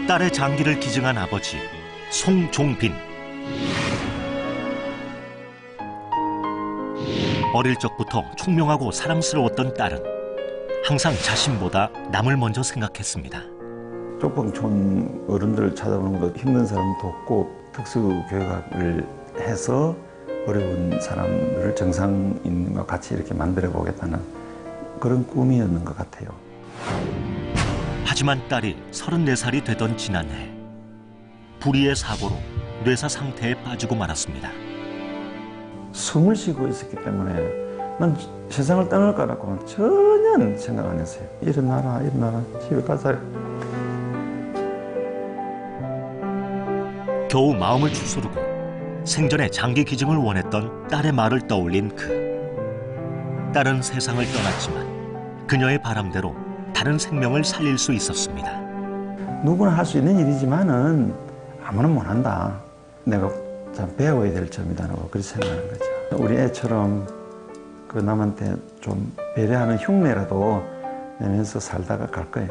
딸의 장기를 기증한 아버지 송종빈. 어릴 적부터 총명하고 사랑스러웠던 딸은 항상 자신보다 남을 먼저 생각했습니다. 쪽방촌 어른들을 찾아보는 것도 힘든 사람 돕고 특수교육을 해서 어려운 사람들을 정상인과 같이 이렇게 만들어 보겠다는 그런 꿈이었는 것 같아요. 하지만 딸이 34살이 되던 지난해 불의의 사고로 뇌사 상태에 빠지고 말았습니다. 숨을 쉬고 있었기 때문에 난 세상을 떠날 거라고는 전혀 생각 안 했어요. 일어나라, 일어나라, 집에 가자. 겨우 마음을 추스르고 생전에 장기 기증을 원했던 딸의 말을 떠올린 딸은 세상을 떠났지만 그녀의 바람대로 다른 생명을 살릴 수 있었습니다. 누구나 할 수 있는 일이지만은 아무나 못한다. 내가 참 배워야 될 점이다라고 그렇게 생각하는 거죠. 우리 애처럼 그 남한테 좀 배려하는 흉내라도 내면서 살다가 갈 거예요.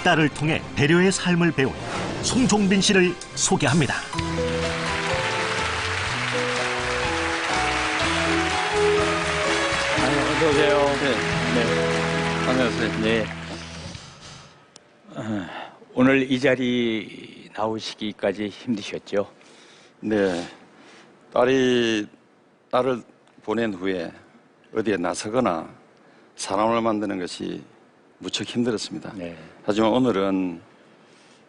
딸을 통해 배려의 삶을 배운 송종빈 씨를 소개합니다. 어서 오세요. 네. 안녕하세요. 네. 오늘 이 자리 나오시기까지 힘드셨죠? 네. 딸을 보낸 후에 어디에 나서거나 사람을 만드는 것이 무척 힘들었습니다. 네. 하지만 오늘은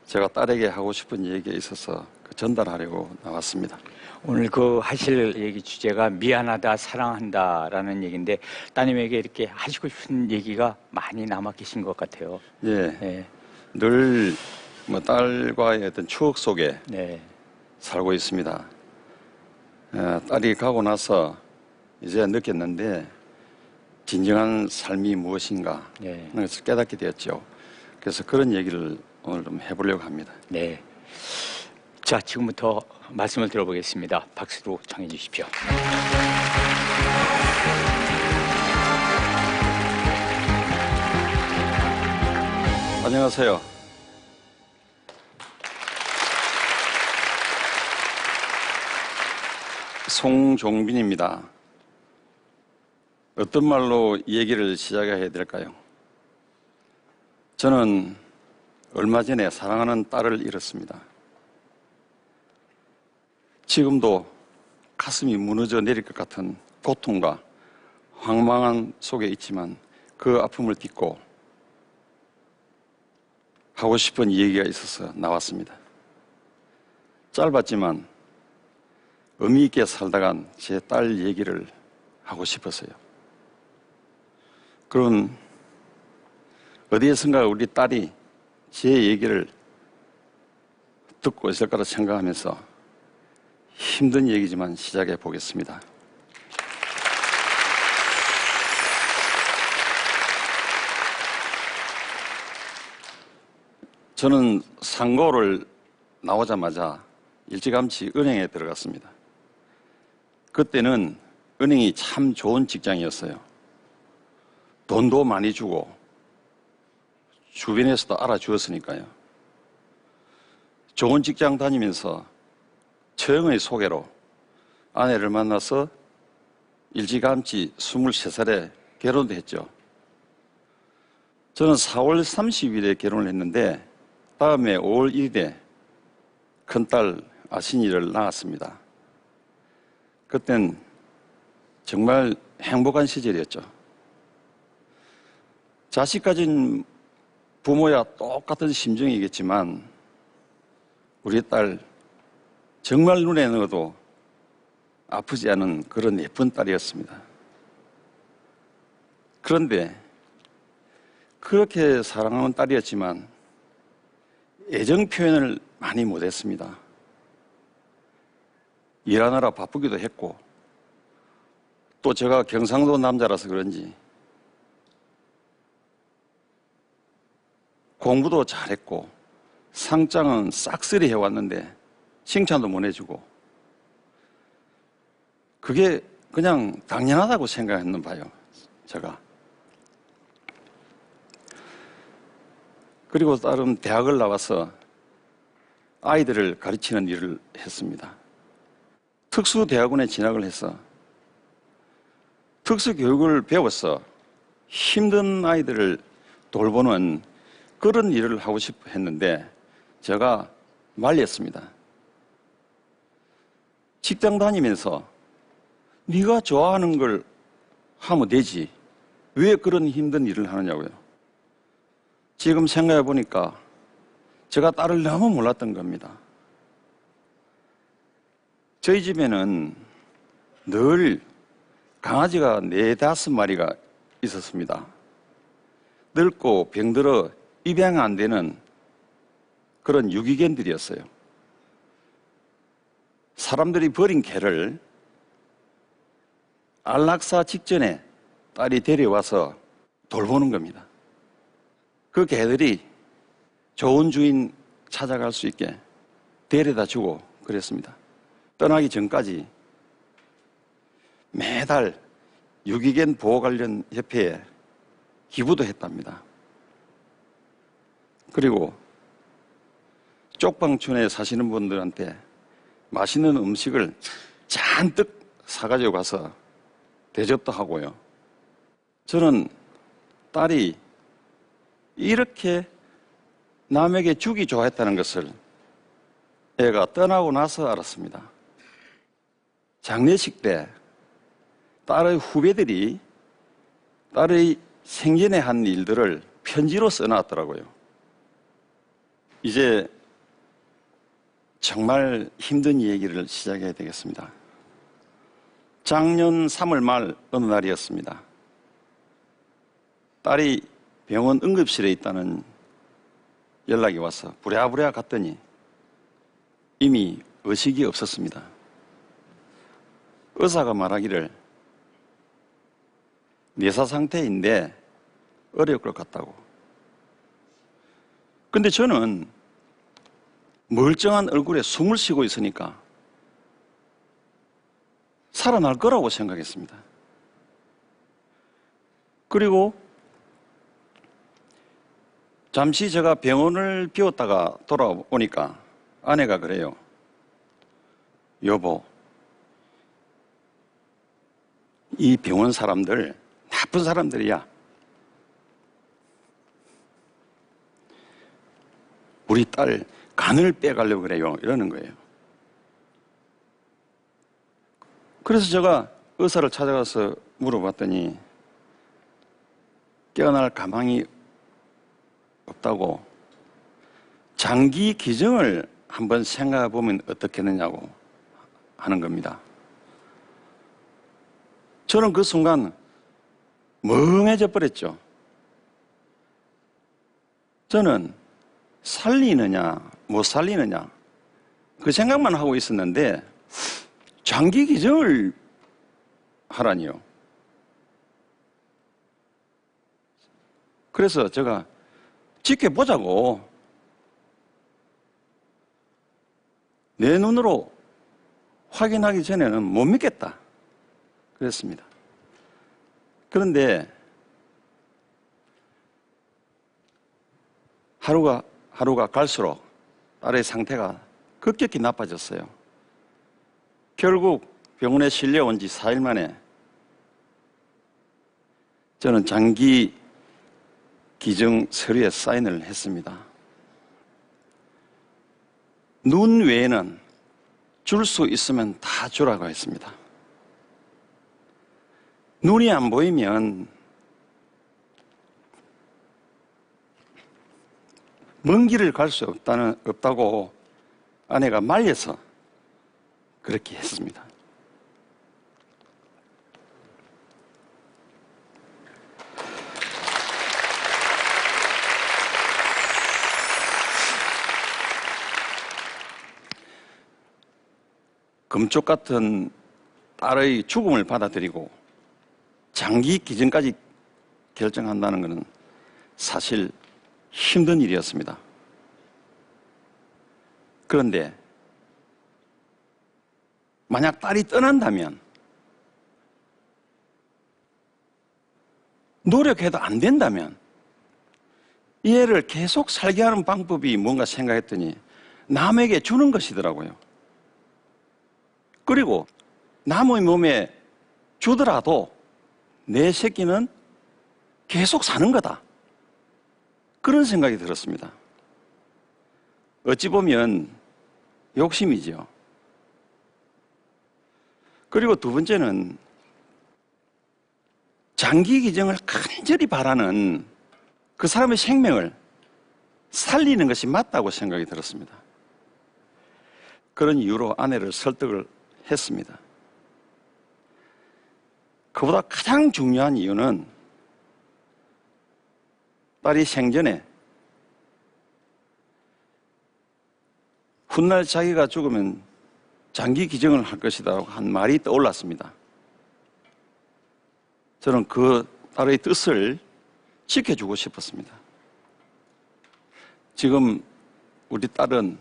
제가 딸에게 하고 싶은 얘기가 있어서 전달하려고 나왔습니다. 오늘 하실 얘기 주제가 미안하다, 사랑한다라는 얘기인데 따님에게 이렇게 하시고 싶은 얘기가 많이 남아 계신 것 같아요. 예. 네. 늘 딸과의 어떤 추억 속에 네. 살고 있습니다. 딸이 가고 나서 이제 느꼈는데 진정한 삶이 무엇인가 네. 하는 것을 깨닫게 되었죠. 그래서 그런 얘기를 오늘 좀 해보려고 합니다. 네. 자, 지금부터 말씀을 들어보겠습니다. 박수로 청해 주십시오. 안녕하세요. 송종빈입니다. 어떤 말로 이 얘기를 시작해야 될까요? 저는 얼마 전에 사랑하는 딸을 잃었습니다. 지금도 가슴이 무너져 내릴 것 같은 고통과 황망한 속에 있지만 그 아픔을 딛고 하고 싶은 얘기가 있어서 나왔습니다. 짧았지만 의미 있게 살다간 제 딸 얘기를 하고 싶었어요. 그럼 어디에선가 우리 딸이 제 얘기를 듣고 있을 거라 생각하면서 힘든 얘기지만 시작해 보겠습니다. 저는 상고를 나오자마자 일찌감치 은행에 들어갔습니다. 그때는 은행이 참 좋은 직장이었어요. 돈도 많이 주고 주변에서도 알아주었으니까요. 좋은 직장 다니면서 처형의 소개로 아내를 만나서 일찌감치 23살에 결혼도 했죠. 저는 4월 30일에 결혼을 했는데 다음에 5월 1일에 큰딸 아신이를 낳았습니다. 그땐 정말 행복한 시절이었죠. 자식 가진 부모야 똑같은 심정이겠지만 우리 딸 정말 눈에 넣어도 아프지 않은 그런 예쁜 딸이었습니다. 그런데 그렇게 사랑하는 딸이었지만 애정 표현을 많이 못했습니다. 일하느라 바쁘기도 했고 또 제가 경상도 남자라서 그런지 공부도 잘했고 상장은 싹쓸이 해왔는데 칭찬도 못 해주고 그게 그냥 당연하다고 생각했나 봐요. 제가 그리고 딸은 대학을 나와서 아이들을 가르치는 일을 했습니다. 특수대학원에 진학을 해서 특수교육을 배워서 힘든 아이들을 돌보는 그런 일을 하고 싶어 했는데 제가 말렸습니다. 직장 다니면서 네가 좋아하는 걸 하면 되지. 왜 그런 힘든 일을 하느냐고요. 지금 생각해 보니까 제가 딸을 너무 몰랐던 겁니다. 저희 집에는 늘 강아지가 4~5마리가 있었습니다. 늙고 병들어 입양 안 되는 그런 유기견들이었어요. 사람들이 버린 개를 안락사 직전에 딸이 데려와서 돌보는 겁니다. 그 개들이 좋은 주인 찾아갈 수 있게 데려다 주고 그랬습니다. 떠나기 전까지 매달 유기견 보호 관련 협회에 기부도 했답니다. 그리고 쪽방촌에 사시는 분들한테 맛있는 음식을 잔뜩 사가지고 가서 대접도 하고요. 저는 딸이 이렇게 남에게 주기 좋아했다는 것을 애가 떠나고 나서 알았습니다. 장례식 때 딸의 후배들이 딸의 생전에 한 일들을 편지로 써놨더라고요. 이제 정말 힘든 얘기를 시작해야 되겠습니다. 작년 3월 말 어느 날이었습니다. 딸이 병원 응급실에 있다는 연락이 와서 부랴부랴 갔더니 이미 의식이 없었습니다. 의사가 말하기를 뇌사 상태인데 어려울 것 같다고. 근데 저는 멀쩡한 얼굴에 숨을 쉬고 있으니까 살아날 거라고 생각했습니다. 그리고 잠시 제가 병원을 비웠다가 돌아오니까 아내가 그래요. 여보, 이 병원 사람들 나쁜 사람들이야. 우리 딸 간을 빼가려고 그래요. 이러는 거예요. 그래서 제가 의사를 찾아가서 물어봤더니 깨어날 가망이 없다고 장기 기증을 한번 생각해 보면 어떻겠느냐고 하는 겁니다. 저는 그 순간 멍해져 버렸죠. 저는 살리느냐 못 살리느냐 그 생각만 하고 있었는데 장기 기증을 하라니요. 그래서 제가 지켜보자고, 내 눈으로 확인하기 전에는 못 믿겠다 그랬습니다. 그런데 하루가 갈수록 딸의 상태가 급격히 나빠졌어요. 결국 병원에 실려온 지 4일 만에 저는 장기 기증 서류에 사인을 했습니다. 눈 외에는 줄 수 있으면 다 주라고 했습니다. 눈이 안 보이면 먼 길을 갈 수 없다고 아내가 말려서 그렇게 했습니다. 금쪽 같은 딸의 죽음을 받아들이고 장기 기증까지 결정한다는 것은 사실 힘든 일이었습니다. 그런데 만약 딸이 떠난다면 노력해도 안 된다면 이 애를 계속 살게 하는 방법이 뭔가 생각했더니 남에게 주는 것이더라고요. 그리고 남의 몸에 주더라도 내 새끼는 계속 사는 거다. 그런 생각이 들었습니다. 어찌 보면 욕심이죠. 그리고 두 번째는 장기 기증을 간절히 바라는 그 사람의 생명을 살리는 것이 맞다고 생각이 들었습니다. 그런 이유로 아내를 설득을 했습니다. 그보다 가장 중요한 이유는 딸이 생전에 훗날 자기가 죽으면 장기 기증을 할 것이다 한 말이 떠올랐습니다. 저는 그 딸의 뜻을 지켜주고 싶었습니다. 지금 우리 딸은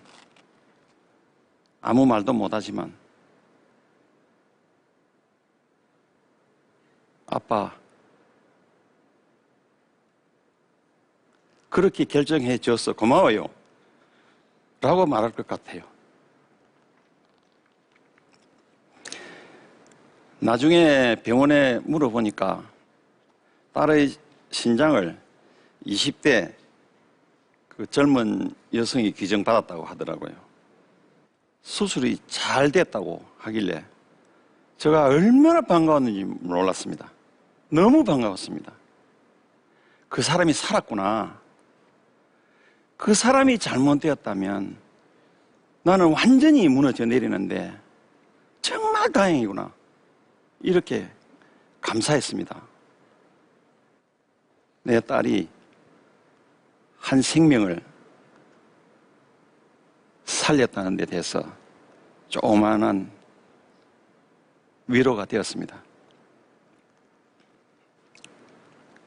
아무 말도 못하지만 아빠 그렇게 결정해 줘서 고마워요 라고 말할 것 같아요. 나중에 병원에 물어보니까 딸의 신장을 20대 그 젊은 여성이 기증받았다고 하더라고요. 수술이 잘 됐다고 하길래 제가 얼마나 반가웠는지 몰랐습니다. 너무 반가웠습니다. 그 사람이 살았구나. 그 사람이 잘못되었다면 나는 완전히 무너져 내리는데 정말 다행이구나. 이렇게 감사했습니다. 내 딸이 한 생명을 살렸다는 데 대해서 조그마한 위로가 되었습니다.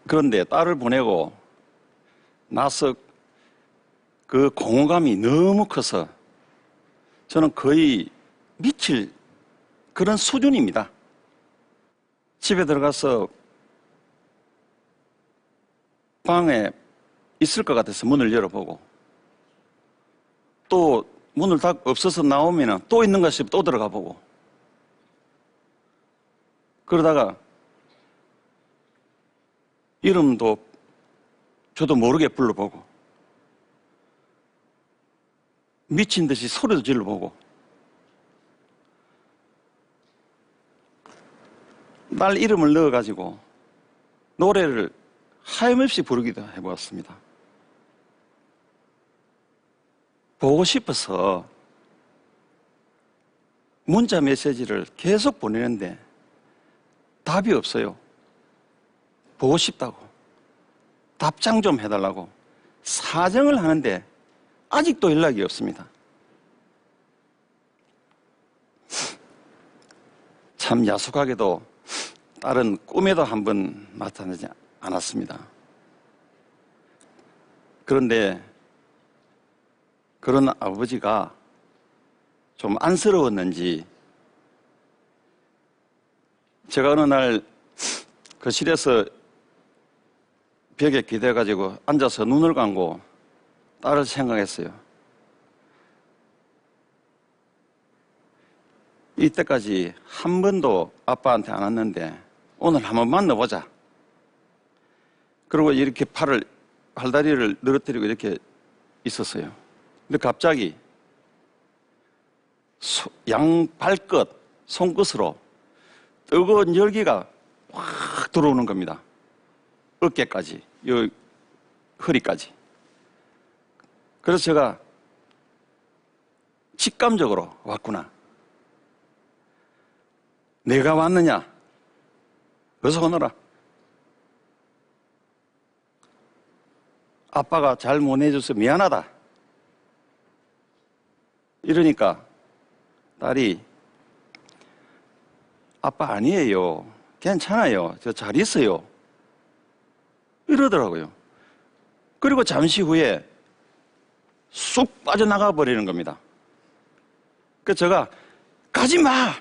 그런데 딸을 보내고 나서 그 공허감이 너무 커서 저는 거의 미칠 그런 수준입니다. 집에 들어가서 방에 있을 것 같아서 문을 열어보고 또 문을 딱 없어서 나오면 또 있는 것 싶어 또 들어가 보고 그러다가 이름도 저도 모르게 불러보고 미친 듯이 소리도 질러보고 딸 이름을 넣어가지고 노래를 하염없이 부르기도 해보았습니다. 보고 싶어서 문자 메시지를 계속 보내는데 답이 없어요. 보고 싶다고 답장 좀 해달라고 사정을 하는데 아직도 연락이 없습니다. 참 야속하게도 딸은 꿈에도 한번 나타나지 않았습니다. 그런데 그런 아버지가 좀 안쓰러웠는지 제가 어느 날 거실에서 벽에 기대가지고 앉아서 눈을 감고 딸을 생각했어요. 이때까지 한 번도 아빠한테 안 왔는데 오늘 한번 만나보자. 그리고 이렇게 팔다리를 늘어뜨리고 이렇게 있었어요. 근데 갑자기 양 발끝, 손끝으로 뜨거운 열기가 확 들어오는 겁니다. 어깨까지, 허리까지. 그래서 제가 직감적으로 왔구나. 내가 왔느냐? 어서 오너라. 아빠가 잘 못 해줘서 미안하다. 이러니까 딸이 아빠 아니에요. 괜찮아요. 저 잘 있어요. 이러더라고요. 그리고 잠시 후에 쑥 빠져나가 버리는 겁니다. 그래서 제가 가지 마!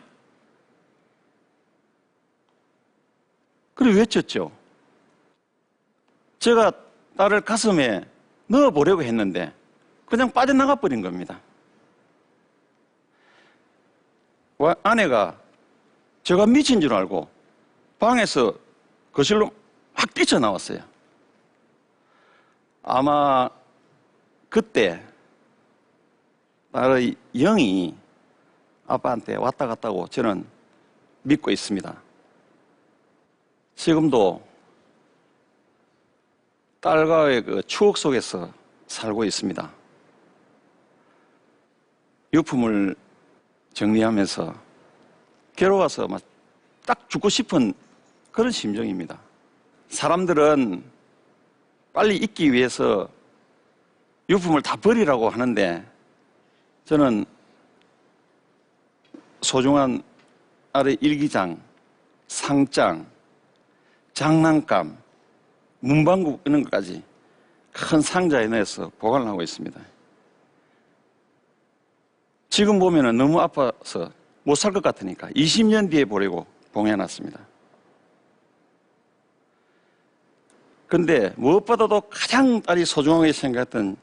그리고 외쳤죠. 제가 딸을 가슴에 넣어보려고 했는데 그냥 빠져나가 버린 겁니다. 아내가 제가 미친 줄 알고 방에서 거실로 막 뛰쳐나왔어요. 아마 그때 나의 영이 아빠한테 왔다 갔다고 저는 믿고 있습니다. 지금도 딸과의 그 추억 속에서 살고 있습니다. 유품을 정리하면서 괴로워서 막 딱 죽고 싶은 그런 심정입니다. 사람들은 빨리 잊기 위해서 유품을 다 버리라고 하는데 저는 소중한 아래 일기장, 상장, 장난감, 문방구 이런 것까지 큰 상자에 넣어서 보관을 하고 있습니다. 지금 보면은 너무 아파서 못 살 것 같으니까 20년 뒤에 보려고 봉해놨습니다. 근데 무엇보다도 가장 딸이 소중하게 생각했던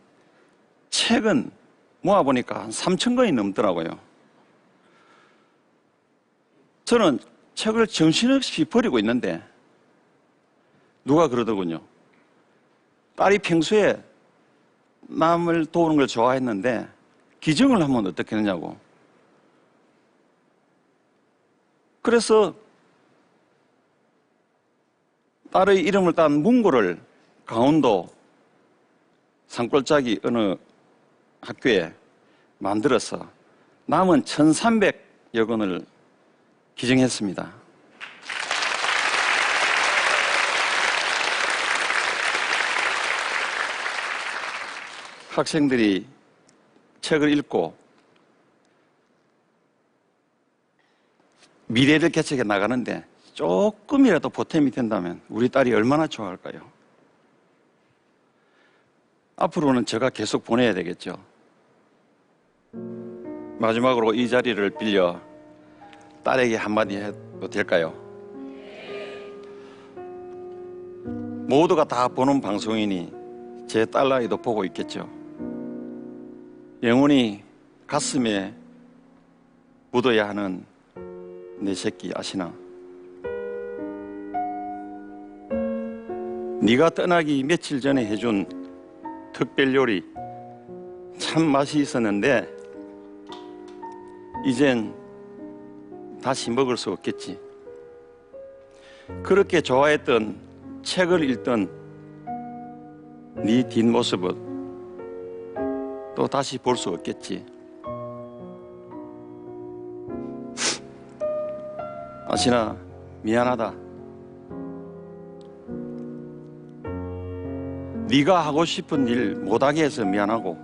책은 모아보니까 한 3,000권이 넘더라고요. 저는 책을 정신없이 버리고 있는데 누가 그러더군요. 딸이 평소에 남을 도우는 걸 좋아했는데 기증을 하면 어떻게 하느냐고. 그래서 딸의 이름을 딴 문고를 강원도 산골짜기 어느 학교에 만들어서 남은 1,300여 권을 기증했습니다. 학생들이 책을 읽고 미래를 개척해 나가는데 조금이라도 보탬이 된다면 우리 딸이 얼마나 좋아할까요? 앞으로는 제가 계속 보내야 되겠죠. 마지막으로 이 자리를 빌려 딸에게 한마디 해도 될까요? 모두가 다 보는 방송이니 제 딸아이도 보고 있겠죠. 영원히 가슴에 묻어야 하는 내 새끼 아시나? 네가 떠나기 며칠 전에 해준 특별 요리 참 맛이 있었는데 이젠 다시 먹을 수 없겠지. 그렇게 좋아했던 책을 읽던 네 뒷모습을 또 다시 볼 수 없겠지. 아시나 미안하다. 네가 하고 싶은 일 못하게 해서 미안하고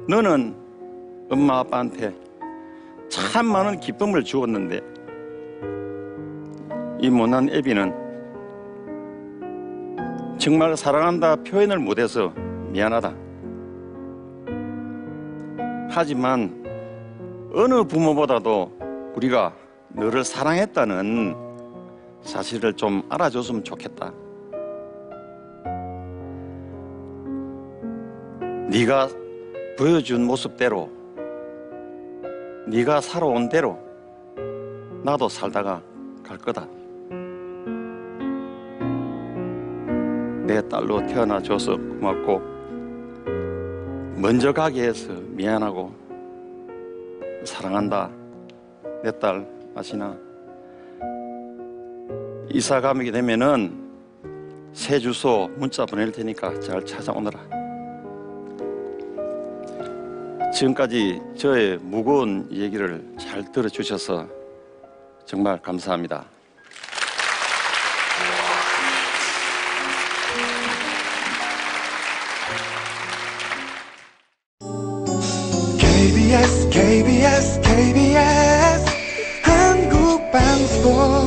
너는 엄마 아빠한테 참 많은 기쁨을 주었는데 이 못난 애비는 정말 사랑한다 표현을 못해서 미안하다. 하지만 어느 부모보다도 우리가 너를 사랑했다는 사실을 좀 알아줬으면 좋겠다. 네가 보여준 모습대로 네가 살아온 대로 나도 살다가 갈 거다. 내 딸로 태어나줘서 고맙고 먼저 가게 해서 미안하고 사랑한다. 내 딸 아시나? 이사 가게 되면은 새 주소 문자 보낼 테니까 잘 찾아오너라. 지금까지 저의 무거운 얘기를 잘 들어주셔서 정말 감사합니다. KBS KBS KBS 한국방송